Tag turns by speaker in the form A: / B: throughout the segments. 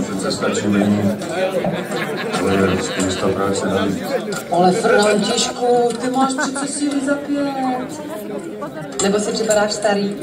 A: Přece stačí není. To je spousta práce navíc.
B: Ale Františku, ty máš přece síly za 5. Nebo si připadáš starý?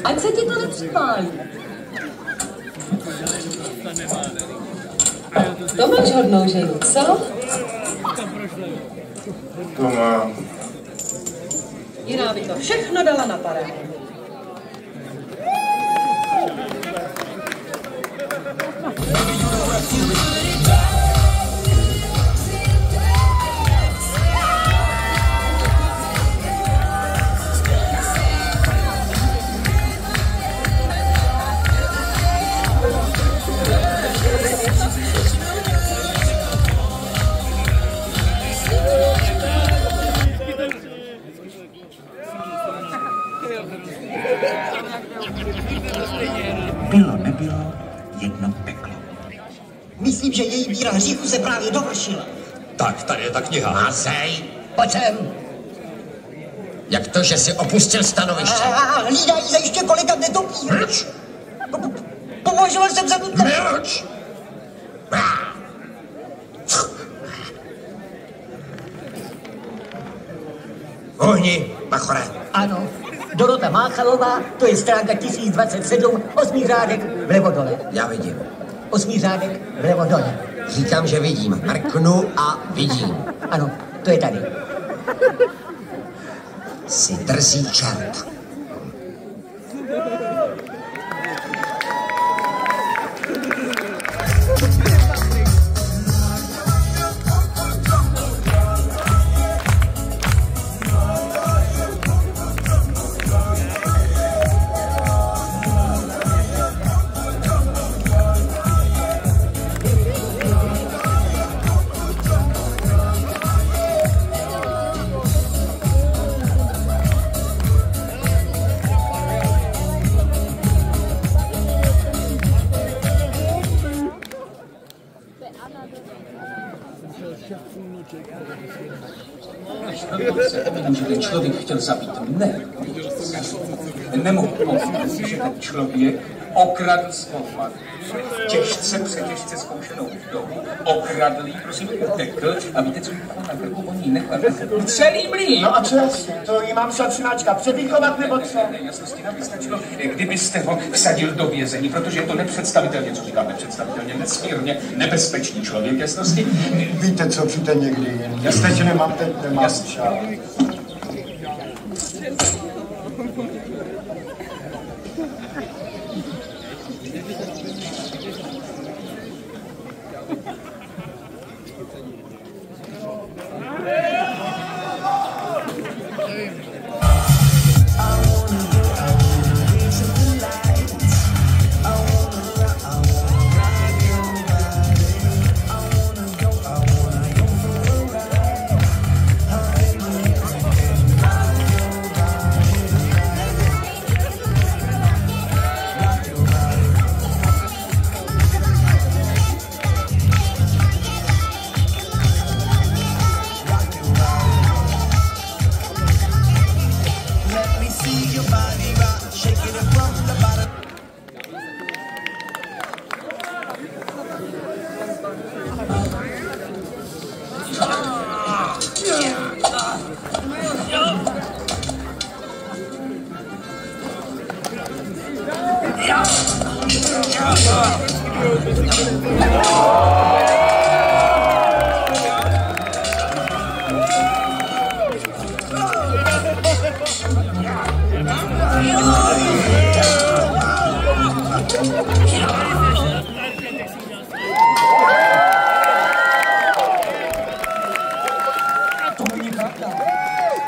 B: Ať se ti to netřepálí. To máš hodnou ženu, co?
A: To má.
B: Jiná by to všechno dala na parádu.
C: Bylo, nebylo, jedno peklo.
D: Myslím, že její víra hříchu se právě dovršila.
E: Tak, tady je ta kniha.
D: Masej, pojď sem.
E: Jak to, že jsi opustil stanoviště?
D: Hlídají zajiště kolega netopí.
E: Mlč!
D: Považoval jsem za nutné.
E: Mlč! Ohni, Bachore.
D: Ano, Dorota Máchalová, to je stránka 1027, 8. řádek vlevo dole.
E: Já vidím.
D: 8. řádek vlevo dole.
E: Říkám, že vidím. Mrknu a vidím.
D: Ano, to je tady.
E: Jsi drzý čert.
F: Že ten člověk chtěl zabít mne. Nemohu pochopit, že ten člověk okradl svou matku. Přetěžce zkoušenou vdovu. Okradl jí, prosím, utekl. A víte, co jí na krku on jí nechal? Celý mlýn.
G: No a co jasně, to jí mám šatřináčka převychovat nebo co?
F: Jasnosti nám vystačilo, kdybyste ho vsadil do vězení, protože je to nepředstavitelně, co říkám, nepředstavitelně, nesmírně nebezpečný člověk, jasnosti.
G: Víte co, přijďte někdy. Jasně, že nemám teď, nemám čas.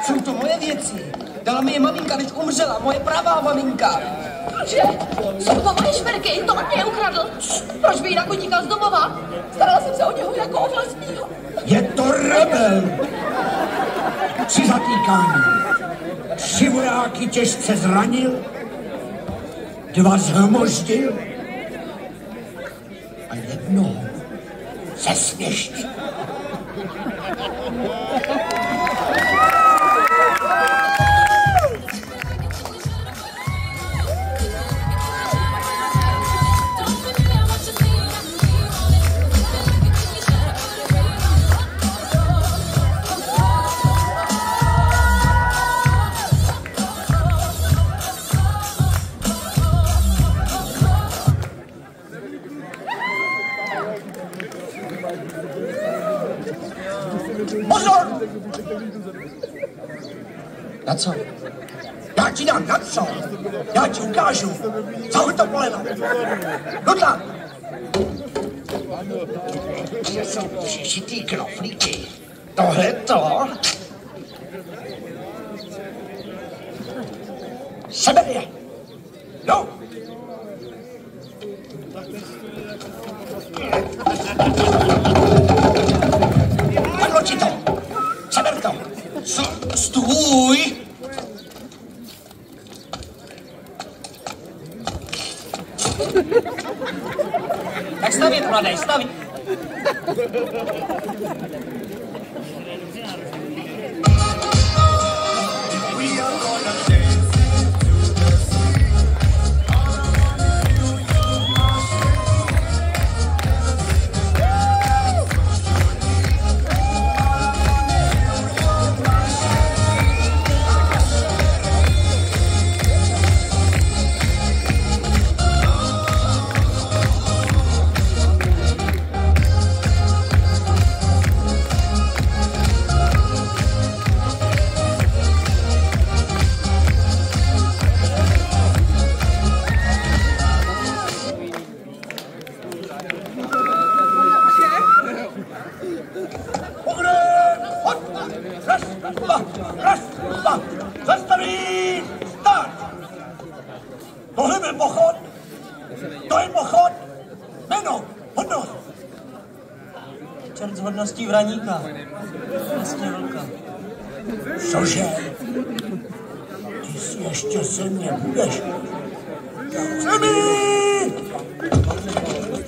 D: Jsou to moje věci. Dala mi je maminka, než umřela, moje pravá maminka.
H: Že? Jsou to moje šperky, to on mě ukradl. Proč by jinak utíkal z domova? Starala jsem se o něho jako o vlastního.
C: Je to rebel! 3 zatýkání. 3 vojáky těžce zranil. 2 zhmoždil. A 1 zesměštil. Pozor!
E: Na co?
C: Já ti dám na co? Já ti ukážu. Zahoď to poleno. Dudla! Kde jsou přišitý knoflíky? Tohleto? Seber je! No! Padlo ti to! Seber to!
E: Stůj!
D: Tak stavit, mladej, stavit.
C: Zastaví! Start! Tohle byl pochod? To je pochod? Jméno, hodnost!
D: Čert s hodností vraníka. Vlastně vlka.
C: Cože? Ty si ještě se mě budeš. Zemi!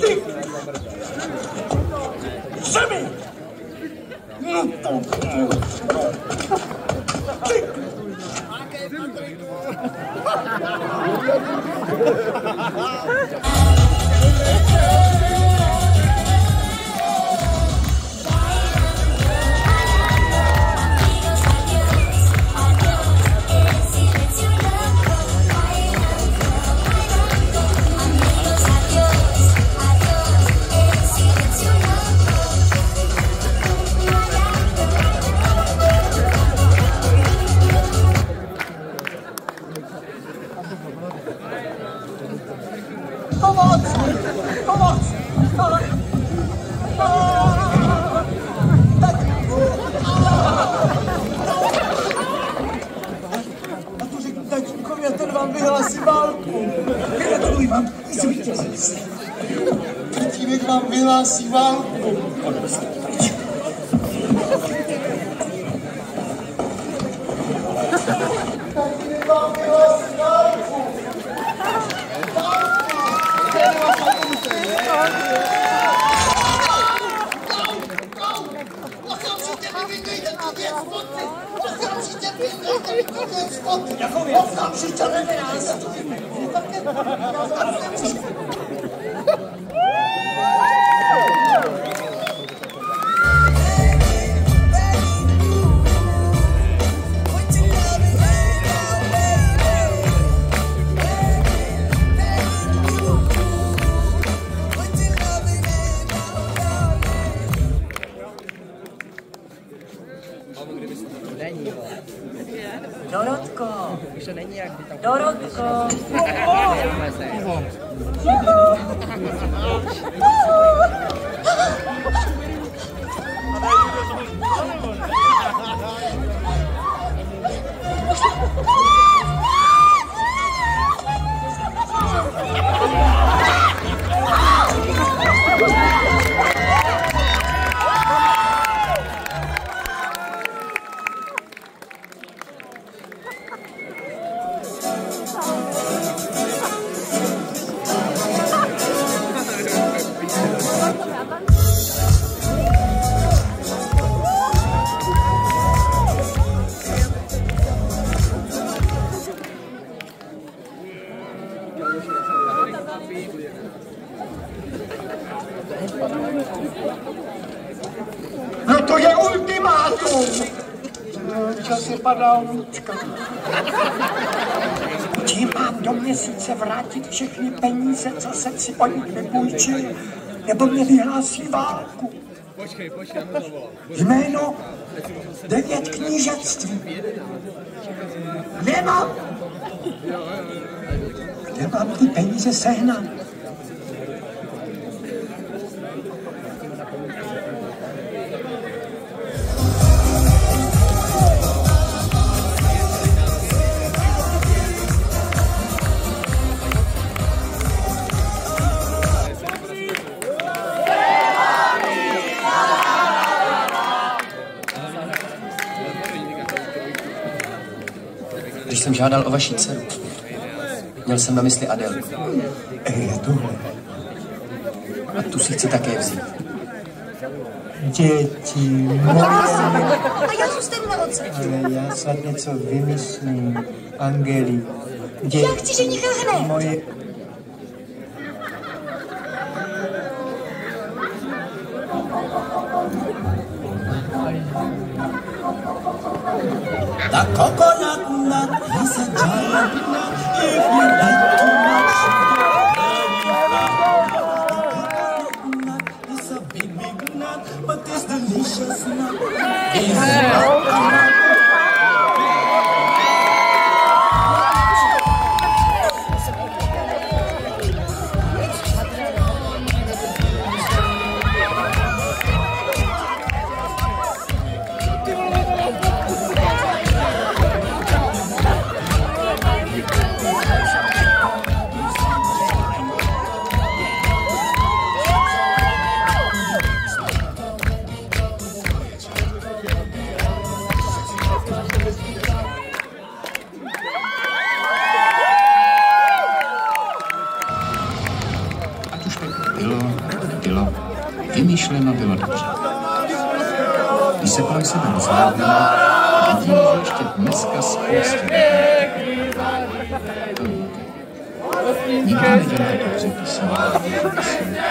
C: Ty! Zemi! No to... Ty!
D: Pomoc! Pomoc!
C: A to řekni tatínkovi, a ten vám vyhlásí válku. Gratuluji vám, zvítězili jste. Tatínek vám vyhlásí válku. Tatínek vám vyhlásí válku.
I: Okamžitě vyvindejte tu věc, moci! Okamžitě vyvindejte tu věc, moci!
C: Jakou věc?
I: Okamžitě vyvindejte tu věc, moci!
D: Dorotko! Už to není jak by tam... Dorotko!
C: No to je ultimátum! Čas je padá lůčka. Tím mám do měsíce vrátit všechny peníze, co jsem si od nich vypůjčil, nebo mě vyhlásí válku. Jméno 9 knížectví. Kde mám ty peníze sehnat?
J: Když jsem žádal o vaši dceru, měl jsem na mysli Adélu.
C: Je tohle.
J: A tu si chci také vzít.
C: Děti moje.
H: A já zůstanu na otce.
C: Ale já snad něco vymyslím. Angeli.
H: Já chci ženicha hned.
C: Moje.
I: The coconut nut is a giant nut. If you like too much sugar, the coconut nut is a big, big nut, but it's delicious nut. It's a nut.
E: Bylo, vymýšleno bylo dobře. Když se kolem sebe rozhlédneme, vidím, že ještě dneska spoustu nikdo nedělá dobře písání.